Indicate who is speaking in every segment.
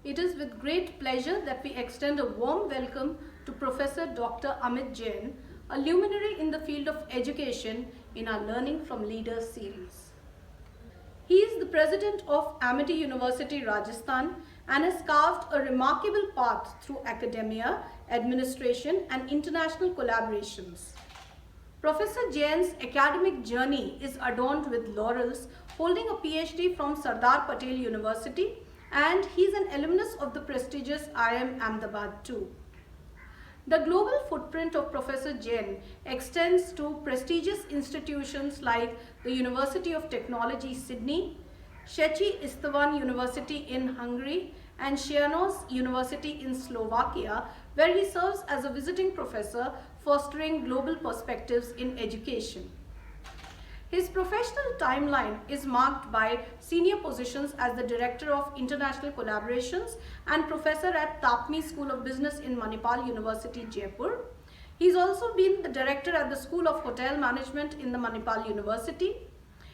Speaker 1: It is with great pleasure that we extend a warm welcome to Professor Dr. Amit Jain, a luminary in the field of education in our Learning from Leaders series. He is the president of Amity University Rajasthan and has carved a remarkable path through academia, administration and international collaborations. Professor Jain's academic journey is adorned with laurels, holding a PhD from Sardar Patel University, and he is an alumnus of the prestigious IIM Ahmedabad too. The global footprint of Professor Jain extends to prestigious institutions like the University of Technology Sydney, Szechenyi Istvan University in Hungary, and Janos University in Slovakia, where he serves as a visiting professor fostering global perspectives in education. His professional timeline is marked by senior positions as the Director of International Collaborations and Professor at TAPMI School of Business in Manipal University Jaipur. He's also been the Director at the School of Hotel Management in the Manipal University.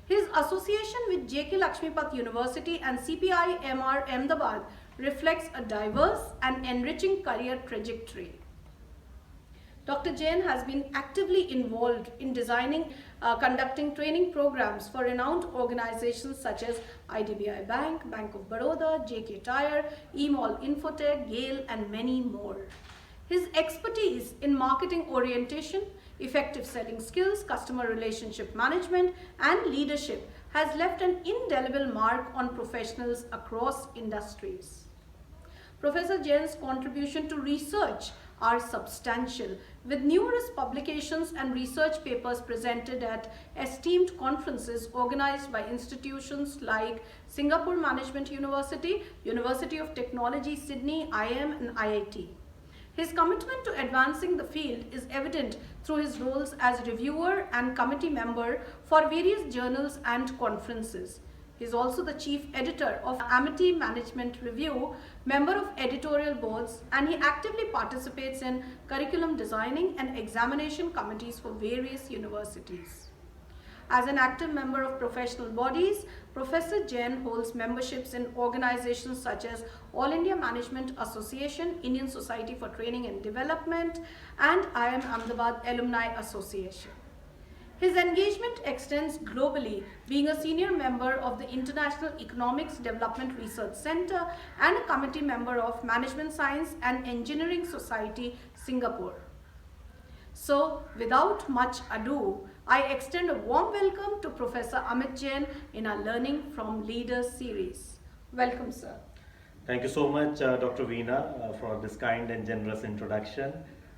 Speaker 1: His association with J.K. Lakshmipat University and CPIMR Ahmedabad reflects a diverse and enriching career trajectory. Dr. Jain has been actively involved in designing, conducting training programs for renowned organizations such as IDBI Bank, Bank of Baroda, JK Tyre, eMall Infotech, Gale and many more. His expertise in marketing orientation, effective selling skills, customer relationship management and leadership has left an indelible mark on professionals across industries. Professor Jain's contribution to research are substantial, with numerous publications and research papers presented at esteemed conferences organized by institutions like Singapore Management University, University of Technology Sydney, IIM and IIT. His commitment to advancing the field is evident through his roles as reviewer and committee member for various journals and conferences. He is also the chief editor of Amity Management Review, member of editorial boards, and he actively participates in curriculum designing and examination committees for various universities. As an active member of professional bodies, Professor Jain holds memberships in organizations such as All India Management Association, Indian Society for Training and Development, and IIM Ahmedabad Alumni Association. His engagement extends globally, being a senior member of the International Economics Development Research Center and a committee member of Management Science and Engineering Society, Singapore. So, without much ado, I extend a warm welcome to Professor Amit Jain in our Learning from Leaders series. Welcome, sir.
Speaker 2: Thank you so much, Dr. Veena, for this kind and generous introduction.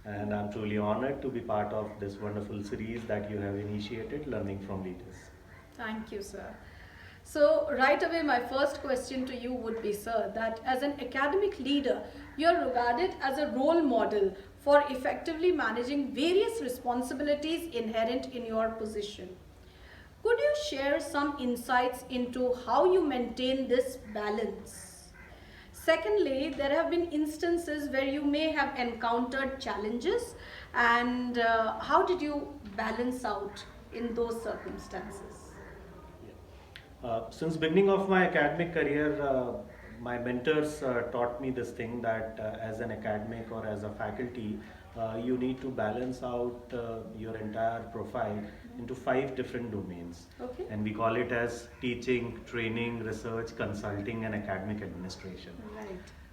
Speaker 2: And I'm truly honored to be part of this wonderful series that you have initiated, Learning from Leaders.
Speaker 1: Thank you, sir. So right away, my first question to you would be, sir, that as an academic leader, you are regarded as a role model for effectively managing various responsibilities inherent in your position. Could you share some insights into how you maintain this balance? Secondly, there have been instances where you may have encountered challenges, and how did you balance out in those circumstances?
Speaker 2: Since beginning of my academic career, my mentors taught me this thing that as an academic or as a faculty, you need to balance out your entire profile into 5 different domains.
Speaker 1: Okay.
Speaker 2: And we call it as teaching, training, research, consulting and academic administration.
Speaker 1: Right.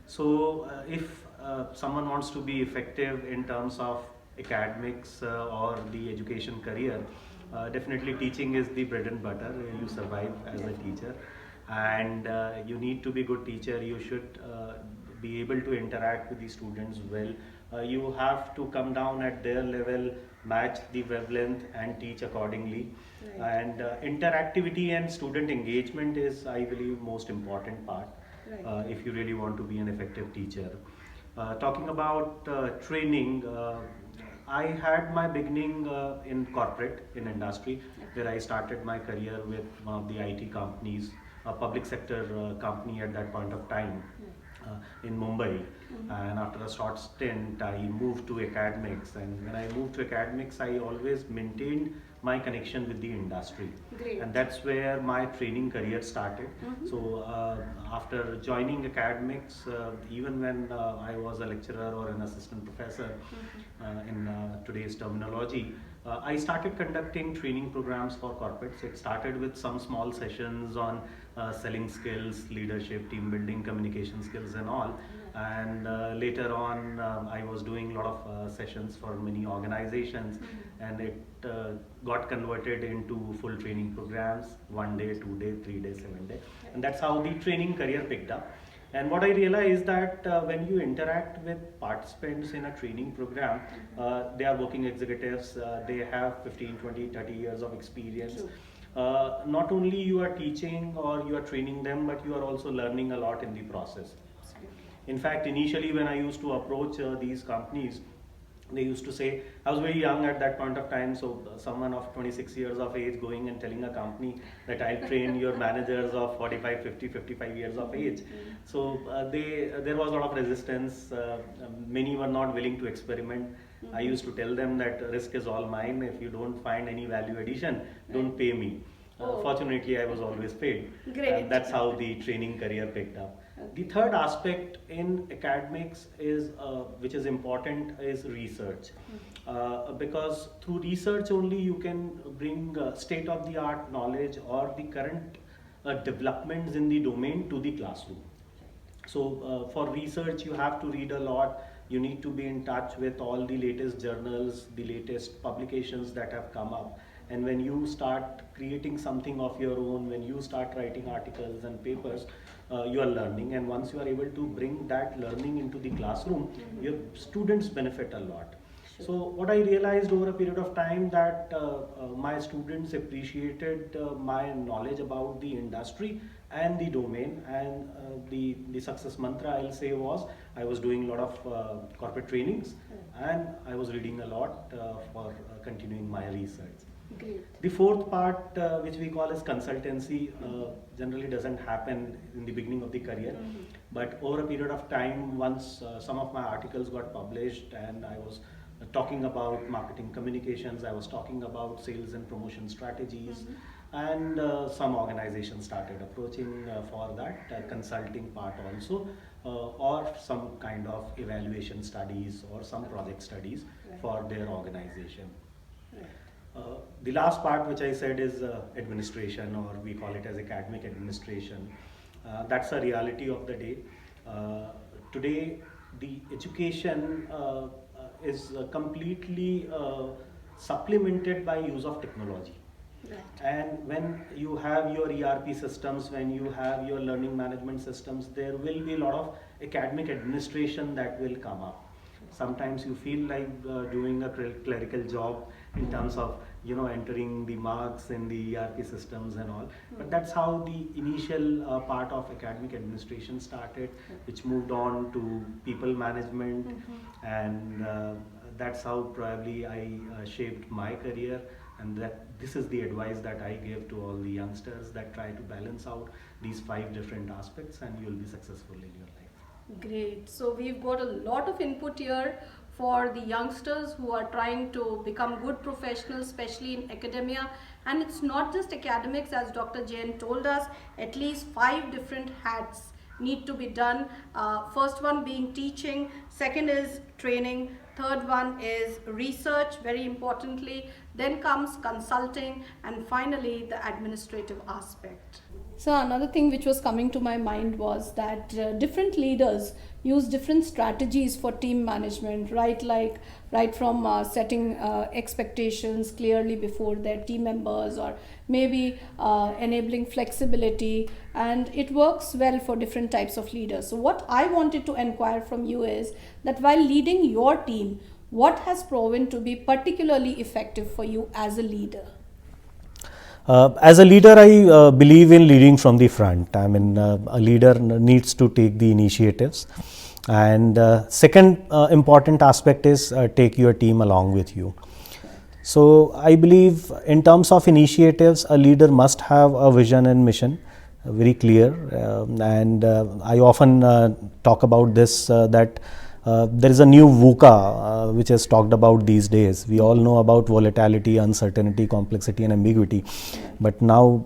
Speaker 2: So if someone wants to be effective in terms of academics or the education career, definitely teaching is the bread and butter. You survive as a teacher, and you need to be a good teacher. You should be able to interact with the students well. You have to come down at their level, match the wavelength and teach accordingly.
Speaker 1: Right.
Speaker 2: And interactivity and student engagement is, I believe, most important part.
Speaker 1: Right.
Speaker 2: If you really want to be an effective teacher. Talking about training, I had my beginning in corporate, in industry, where I started my career with one of the IT companies, a public sector company at that point of time. in Mumbai. And after a short stint, I moved to academics. And when I moved to academics, I always maintained my connection with the industry.
Speaker 1: Great.
Speaker 2: And that's where my training career started. So after joining academics, even when I was a lecturer or an assistant professor in today's terminology, I started conducting training programs for corporates. It started with some small sessions on selling skills, leadership, team building, communication skills and all. And later on, I was doing a lot of sessions for many organizations, and it got converted into full training programs, 1 day, 2 day, 3 day, 7 day. And that's how the training career picked up. And what I realized that when you interact with participants in a training program, they are working executives, they have 15, 20, 30 years of experience. Not only you are teaching or you are training them, but you are also learning a lot in the process. In fact, initially when I used to approach these companies, they used to say, I was very young at that point of time, so someone of 26 years of age going and telling a company that I'll train your managers of 45, 50, 55 years of age. So there was a lot of resistance. Many were not willing to experiment. I used to tell them that risk is all mine. If you don't find any value addition, don't pay me. Fortunately, I was always paid.
Speaker 1: Great.
Speaker 2: That's how the training career picked up. The third aspect in academics is, which is important, is research. Because through research only you can bring state-of-the-art knowledge or the current developments in the domain to the classroom. So for research you have to read a lot. You need to be in touch with all the latest journals, the latest publications that have come up. And when you start creating something of your own, when you start writing articles and papers, you are learning. And once you are able to bring that learning into the classroom, your students benefit a lot. So what I realized over a period of time that my students appreciated my knowledge about the industry and the domain, and the success mantra I'll say was I was doing a lot of corporate trainings and I was reading a lot for continuing my research.
Speaker 1: Great.
Speaker 2: The fourth part, which we call as consultancy, generally doesn't happen in the beginning of the career, but over a period of time, once some of my articles got published and I was talking about marketing communications, I was talking about sales and promotion strategies, and some organizations started approaching for that consulting part also, or some kind of evaluation studies or some project studies for their organization. The last part which I said is administration, or we call it as academic administration. That's a reality of the day. Today the education is completely supplemented by use of technology.
Speaker 1: Right.
Speaker 2: And when you have your ERP systems, when you have your learning management systems, there will be a lot of academic administration that will come up. Sometimes you feel like doing a clerical job in terms of entering the marks in the ERP systems and all. But that's how the initial part of academic administration started, which moved on to people management, and that's how probably I shaped my career. And that this is the advice that I give to all the youngsters, that try to balance out these 5 different aspects and you'll be successful in your life.
Speaker 1: Great. So we've got a lot of input here for the youngsters who are trying to become good professionals, especially in academia. And it's not just academics, as Dr. Jain told us, at least 5 different hats need to be done. First one being teaching, second is training, third one is research, very importantly, then comes consulting, and finally the administrative aspect. So another thing which was coming to my mind was that different leaders use different strategies for team management, right from setting expectations clearly before their team members, or maybe enabling flexibility, and it works well for different types of leaders. So what I wanted to inquire from you is that while leading your team, what has proven to be particularly effective for you as a leader?
Speaker 3: As a leader, I believe in leading from the front. I mean, a leader needs to take the initiatives. And second important aspect is take your team along with you. So I believe in terms of initiatives, a leader must have a vision and mission, very clear, and I often talk about this that there is a new VUCA which is talked about these days. We all know about volatility, uncertainty, complexity and ambiguity, but now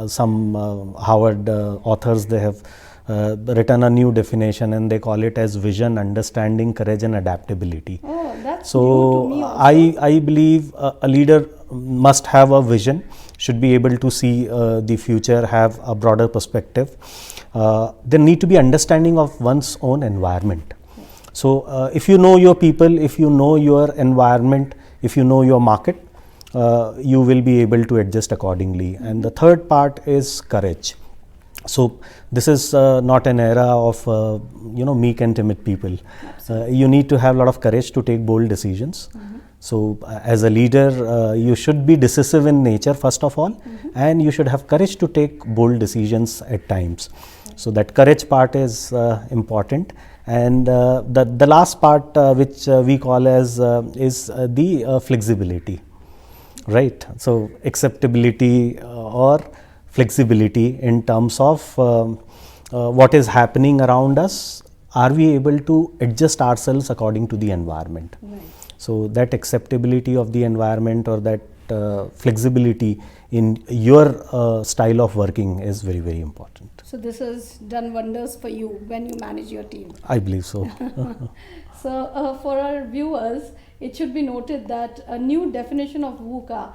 Speaker 3: some Harvard authors, they have written a new definition and they call it as vision, understanding, courage and adaptability.
Speaker 1: Oh, that's
Speaker 3: So
Speaker 1: new to me also.
Speaker 3: I believe a leader must have a vision, should be able to see the future, have a broader perspective. There need to be understanding of one's own environment. So if you know your people, if you know your environment, if you know your market, you will be able to adjust accordingly. And the third part is courage. So this is not an era of meek and timid people. You need to have a lot of courage to take bold decisions. So as a leader, you should be decisive in nature first of all, and you should have courage to take bold decisions at times. So that courage part is important. And the last part which we call as is the flexibility, right? So acceptability or flexibility in terms of what is happening around us. Are we able to adjust ourselves according to the environment?
Speaker 1: Right.
Speaker 3: So that acceptability of the environment or that flexibility in your style of working is very, very important.
Speaker 1: So this has done wonders for you when you manage your team.
Speaker 3: I believe so.
Speaker 1: So for our viewers, it should be noted that a new definition of VUCA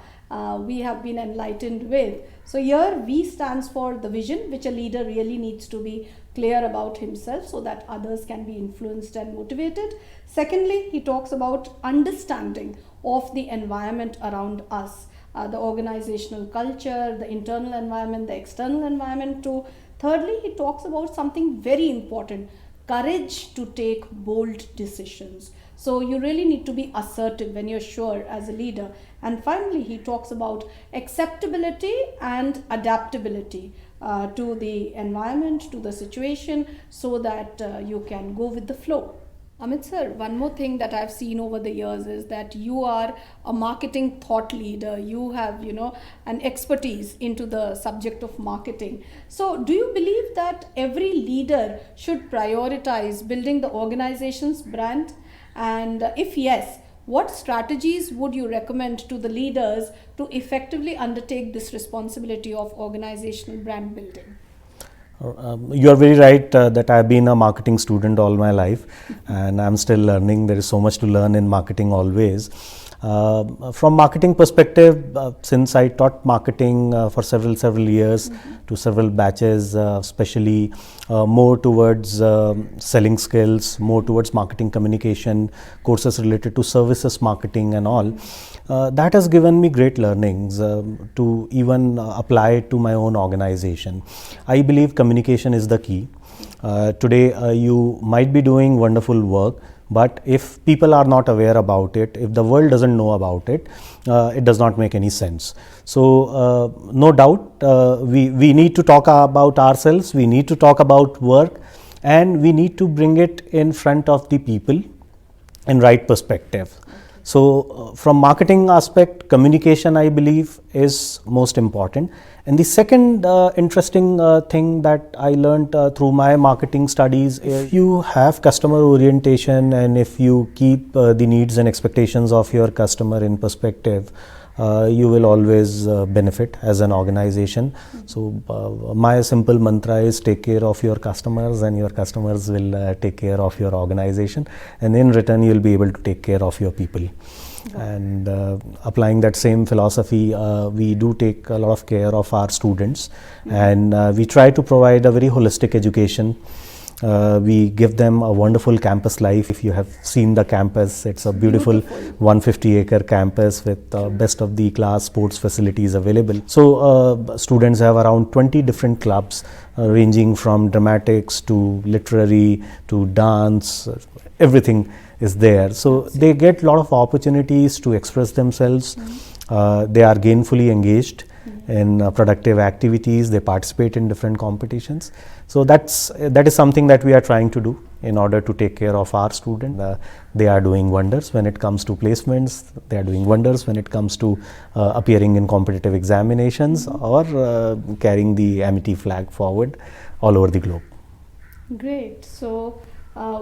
Speaker 1: we have been enlightened with. So here V stands for the vision, which a leader really needs to be clear about himself so that others can be influenced and motivated. Secondly, he talks about understanding of the environment around us, the organizational culture, the internal environment, the external environment too. Thirdly, he talks about something very important, courage to take bold decisions. So you really need to be assertive when you're sure as a leader. And finally, he talks about acceptability and adaptability to the environment, to the situation, so that you can go with the flow. Amit sir, one more thing that I've seen over the years is that you are a marketing thought leader. You have, an expertise into the subject of marketing. So do you believe that every leader should prioritize building the organization's brand? And if yes, what strategies would you recommend to the leaders to effectively undertake this responsibility of organizational brand building?
Speaker 3: You are very right that I have been a marketing student all my life and I am still learning. There is so much to learn in marketing always. From marketing perspective, since I taught marketing for several years to several batches, especially more towards selling skills, more towards marketing communication, courses related to services marketing and all, that has given me great learnings to even apply it to my own organization. I believe communication is the key. Today you might be doing wonderful work, but if people are not aware about it, if the world doesn't know about it, it does not make any sense. So no doubt we need to talk about ourselves, we need to talk about work, and we need to bring it in front of the people in right perspective. So from marketing aspect, communication I believe is most important. And the second interesting thing that I learned through my marketing studies is if you have customer orientation and if you keep the needs and expectations of your customer in perspective, you will always benefit as an organization. So my simple mantra is take care of your customers and your customers will take care of your organization, and in return you will be able to take care of your people. And applying that same philosophy, we do take a lot of care of our students, and we try to provide a very holistic education. We give them a wonderful campus life. If you have seen the campus, it's a beautiful 150-acre campus with best of the class sports facilities available. So students have around 20 different clubs ranging from dramatics to literary to dance, everything is there. So they get a lot of opportunities to express themselves. They are gainfully engaged in productive activities, they participate in different competitions. So that is something that we are trying to do in order to take care of our student. They are doing wonders when it comes to placements, they are doing wonders when it comes to appearing in competitive examinations or carrying the Amity flag forward all over the globe.
Speaker 1: Great. So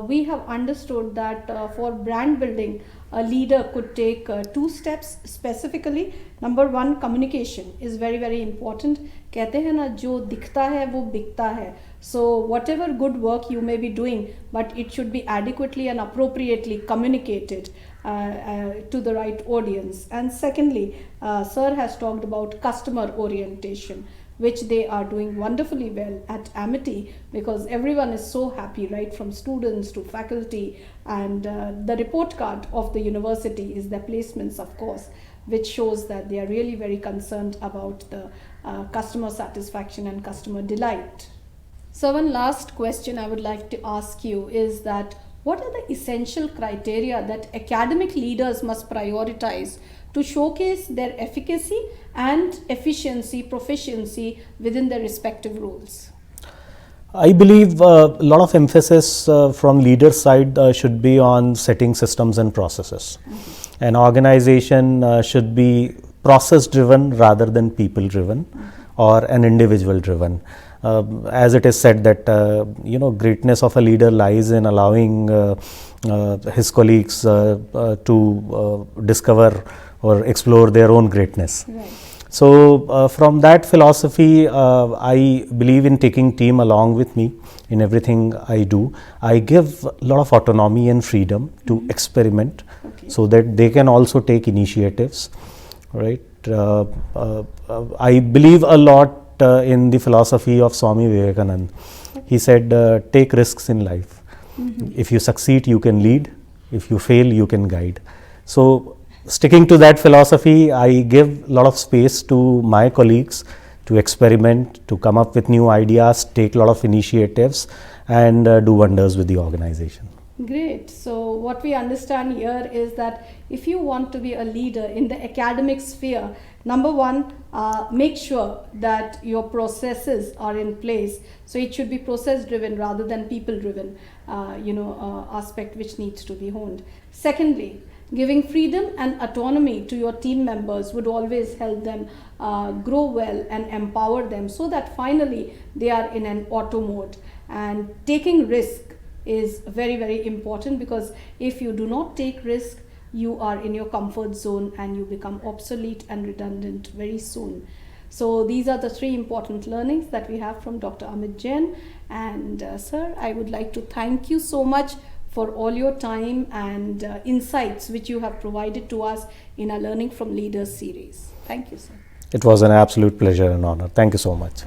Speaker 1: we have understood that for brand building, a leader could take 2 steps specifically. Number 1, communication is very, very important. कहते हैं ना, जो दिखता है वो बिकता है. So whatever good work you may be doing, but it should be adequately and appropriately communicated to the right audience. And secondly, Sir has talked about customer orientation, which they are doing wonderfully well at Amity, because everyone is so happy, right, from students to faculty, and the report card of the university is their placements, of course, which shows that they are really very concerned about the customer satisfaction and customer delight. So one last question I would like to ask you is that what are the essential criteria that academic leaders must prioritize to showcase their efficacy and efficiency, proficiency within their respective roles?
Speaker 3: I believe a lot of emphasis from leader side should be on setting systems and processes. An organization should be process driven rather than people driven or an individual driven. As it is said that greatness of a leader lies in allowing his colleagues to discover or explore their own greatness.
Speaker 1: Right.
Speaker 3: So from that philosophy, I believe in taking team along with me in everything I do. I give a lot of autonomy and freedom to experiment, so that they can also take initiatives, right? I believe a lot in the philosophy of Swami Vivekananda. He said, take risks in life. If you succeed, you can lead. If you fail, you can guide. So sticking to that philosophy, I give a lot of space to my colleagues to experiment, to come up with new ideas, take a lot of initiatives, and do wonders with the organization.
Speaker 1: Great. So what we understand here is that if you want to be a leader in the academic sphere, number 1, make sure that your processes are in place. So it should be process driven rather than people driven, aspect which needs to be honed. Secondly, giving freedom and autonomy to your team members would always help them grow well and empower them, so that finally they are in an auto mode. And taking risk is very, very important, because if you do not take risk, you are in your comfort zone and you become obsolete and redundant very soon. So these are the 3 important learnings that we have from Dr. Amit Jain. And Sir, I would like to thank you so much for all your time and insights which you have provided to us in our Learning from Leaders series. Thank you, sir.
Speaker 3: It was an absolute pleasure and honor. Thank you so much.